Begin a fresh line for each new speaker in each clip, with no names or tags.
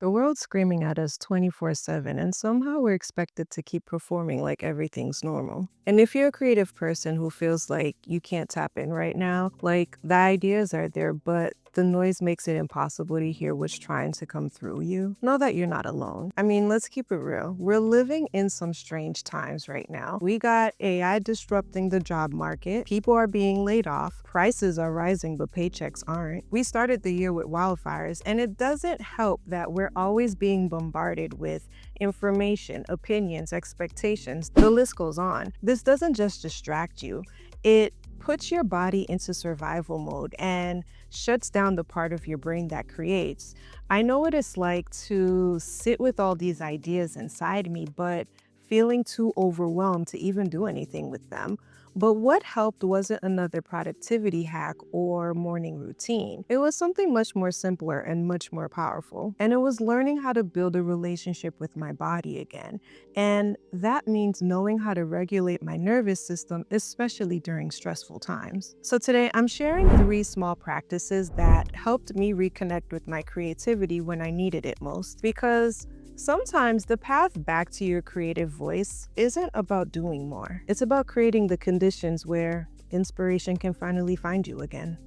The world's screaming at us 24/7, and somehow we're expected to keep performing like everything's normal. And if you're a creative person who feels like you can't tap in right now, like the ideas are there, but the noise makes it impossible to hear what's trying to come through you, know that you're not alone. I mean, let's keep it real. We're living in some strange times right now. We got AI disrupting the job market, people are being laid off, prices are rising, but paychecks aren't. We started the year with wildfires, and it doesn't help that we're always being bombarded with information, opinions, expectations. The list goes on. This doesn't just distract you, it puts your body into survival mode and shuts down the part of your brain that creates. I know what it's like to sit with all these ideas inside me, but feeling too overwhelmed to even do anything with them. But what helped wasn't another productivity hack or morning routine. It was something much more simpler and much more powerful. And it was learning how to build a relationship with my body again. And that means knowing how to regulate my nervous system, especially during stressful times. So today I'm sharing 3 small practices that helped me reconnect with my creativity when I needed it most. Because sometimes the path back to your creative voice isn't about doing more. It's about creating the conditions where inspiration can finally find you again.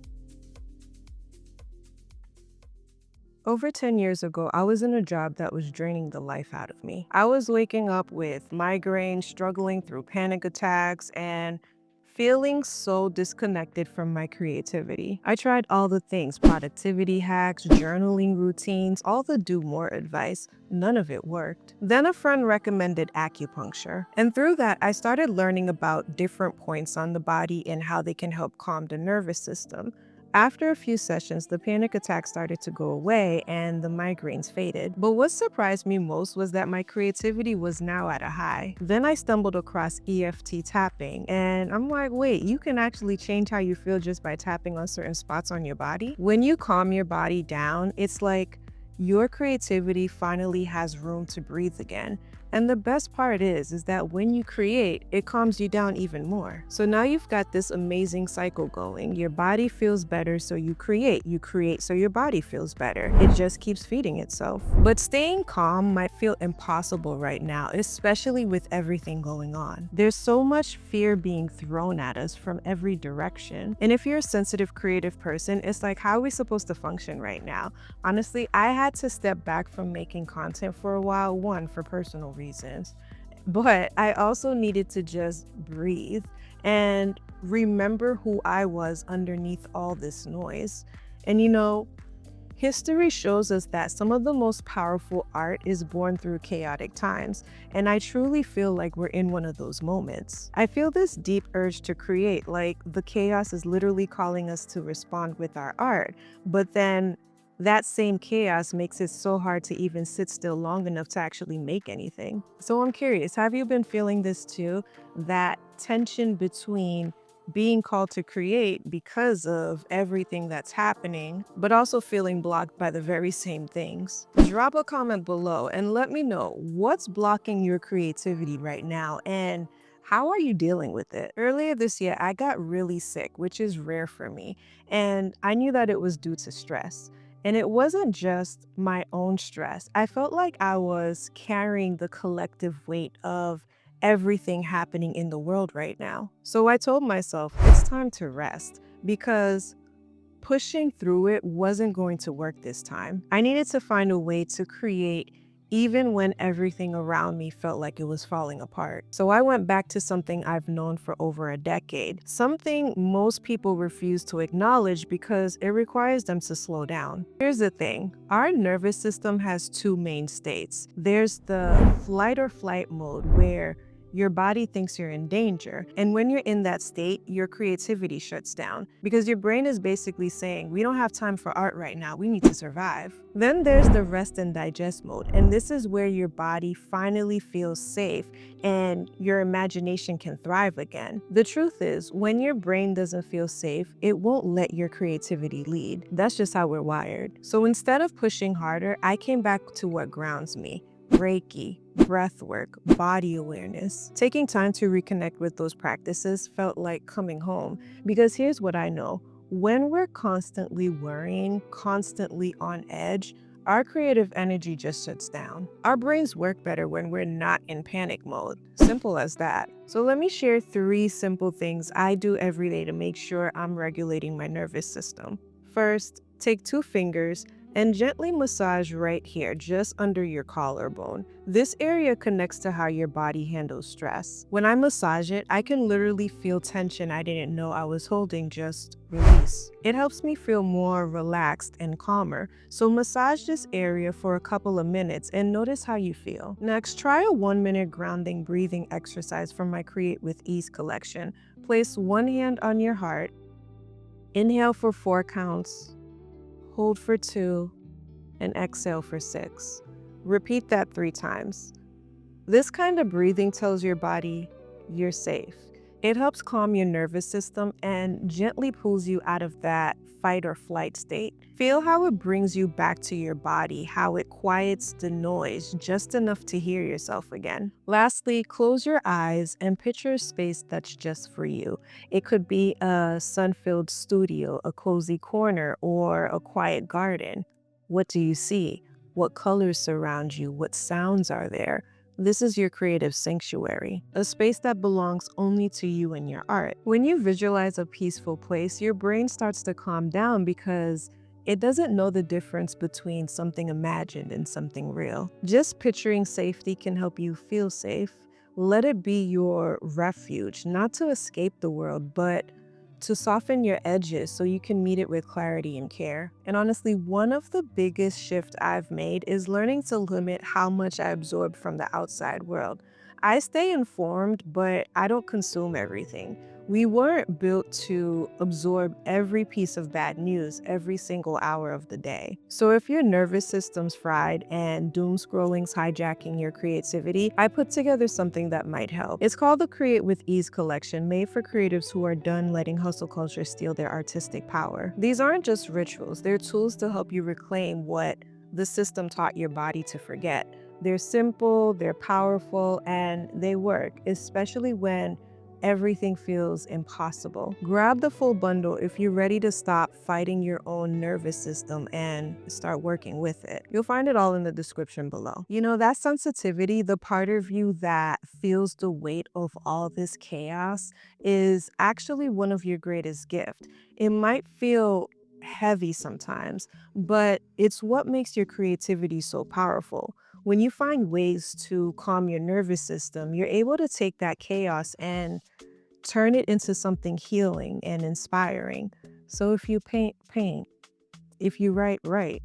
Over 10 years ago, I was in a job that was draining the life out of me. I was waking up with migraines, struggling through panic attacks, and feeling so disconnected from my creativity. I tried all the things, productivity hacks, journaling routines, all the do more advice. None of it worked. Then a friend recommended acupuncture. And through that, I started learning about different points on the body and how they can help calm the nervous system. After a few sessions, the panic attacks started to go away and the migraines faded. But what surprised me most was that my creativity was now at a high. Then I stumbled across EFT tapping, and I'm like, wait, you can actually change how you feel just by tapping on certain spots on your body? When you calm your body down, it's like your creativity finally has room to breathe again. And the best part is that when you create, it calms you down even more. So now you've got this amazing cycle going. Your body feels better, so you create, so your body feels better. It just keeps feeding itself. But staying calm might feel impossible right now, especially with everything going on. There's so much fear being thrown at us from every direction. And if you're a sensitive, creative person, it's like, how are we supposed to function right now? Honestly, I had to step back from making content for a while, one, for personal reasons, but I also needed to just breathe and remember who I was underneath all this noise. And history shows us that some of the most powerful art is born through chaotic times, and I truly feel like we're in one of those moments. I feel this deep urge to create, like the chaos is literally calling us to respond with our art, but then that same chaos makes it so hard to even sit still long enough to actually make anything. So I'm curious, have you been feeling this too? That tension between being called to create because of everything that's happening, but also feeling blocked by the very same things? Drop a comment below and let me know what's blocking your creativity right now and how are you dealing with it? Earlier this year, I got really sick, which is rare for me, and I knew that it was due to stress. And it wasn't just my own stress. I felt like I was carrying the collective weight of everything happening in the world right now. So I told myself it's time to rest because pushing through it wasn't going to work this time. I needed to find a way to create even when everything around me felt like it was falling apart. So I went back to something I've known for over a decade, something most people refuse to acknowledge because it requires them to slow down. Here's the thing, our nervous system has 2 main states. There's the flight or flight mode where your body thinks you're in danger. And when you're in that state, your creativity shuts down because your brain is basically saying, we don't have time for art right now, we need to survive. Then there's the rest and digest mode. And this is where your body finally feels safe and your imagination can thrive again. The truth is, when your brain doesn't feel safe, it won't let your creativity lead. That's just how we're wired. So instead of pushing harder, I came back to what grounds me. Reiki, breath work, body awareness. Taking time to reconnect with those practices felt like coming home because here's what I know. When we're constantly worrying, constantly on edge, our creative energy just shuts down. Our brains work better when we're not in panic mode. Simple as that. So let me share 3 simple things I do every day to make sure I'm regulating my nervous system. First, take 2 fingers and gently massage right here, just under your collarbone. This area connects to how your body handles stress. When I massage it, I can literally feel tension I didn't know I was holding just release. It helps me feel more relaxed and calmer. So massage this area for a couple of minutes and notice how you feel. Next, try a 1-minute grounding breathing exercise from my Create with Ease collection. Place one hand on your heart. Inhale for 4 counts. Hold for 2, and exhale for 6. Repeat that 3 times. This kind of breathing tells your body you're safe. It helps calm your nervous system and gently pulls you out of that fight or flight state. Feel how it brings you back to your body, how it quiets the noise just enough to hear yourself again. Lastly, close your eyes and picture a space that's just for you. It could be a sun-filled studio, a cozy corner, or a quiet garden. What do you see? What colors surround you? What sounds are there? This is your creative sanctuary, a space that belongs only to you and your art. When you visualize a peaceful place, your brain starts to calm down because it doesn't know the difference between something imagined and something real. Just picturing safety can help you feel safe. Let it be your refuge, not to escape the world, but to soften your edges so you can meet it with clarity and care. And honestly, one of the biggest shifts I've made is learning to limit how much I absorb from the outside world. I stay informed, but I don't consume everything. We weren't built to absorb every piece of bad news every single hour of the day. So if your nervous system's fried and doom scrolling's hijacking your creativity, I put together something that might help. It's called the Create with Ease collection, made for creatives who are done letting hustle culture steal their artistic power. These aren't just rituals, they're tools to help you reclaim what the system taught your body to forget. They're simple, they're powerful, and they work, especially when everything feels impossible. Grab the full bundle if you're ready to stop fighting your own nervous system and start working with it. You'll find it all in the description below. You know, that sensitivity, the part of you that feels the weight of all this chaos, is actually one of your greatest gifts. It might feel heavy sometimes, but it's what makes your creativity so powerful. When you find ways to calm your nervous system, you're able to take that chaos and turn it into something healing and inspiring. So if you paint, paint. If you write, write.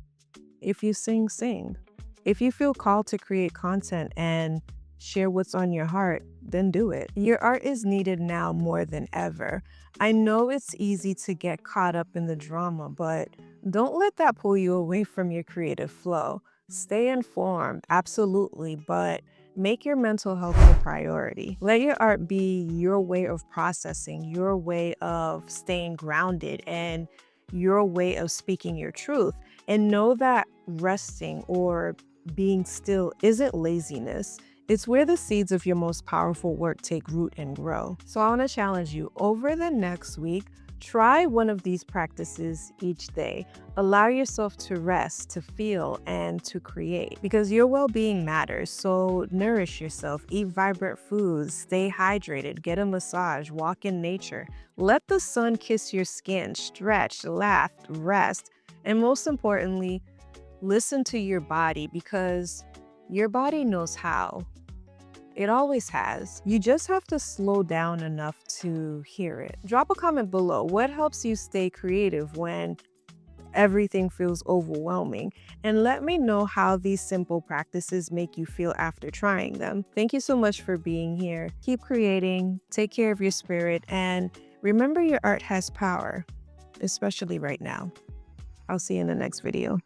If you sing, sing. If you feel called to create content and share what's on your heart, then do it. Your art is needed now more than ever. I know it's easy to get caught up in the drama, but don't let that pull you away from your creative flow. Stay informed, absolutely, but make your mental health a priority. Let your art be your way of processing, your way of staying grounded, and your way of speaking your truth. And know that resting or being still isn't laziness. It's where the seeds of your most powerful work take root and grow. So I want to challenge you over the next week. Try one of these practices each day. Allow yourself to rest, to feel, and to create because your well-being matters. So nourish yourself, eat vibrant foods, stay hydrated, get a massage, walk in nature. Let the sun kiss your skin, stretch, laugh, rest, and most importantly, listen to your body because your body knows how. It always has. You just have to slow down enough to hear it. Drop a comment below. What helps you stay creative when everything feels overwhelming? And let me know how these simple practices make you feel after trying them. Thank you so much for being here. Keep creating, take care of your spirit, and remember your art has power, especially right now. I'll see you in the next video.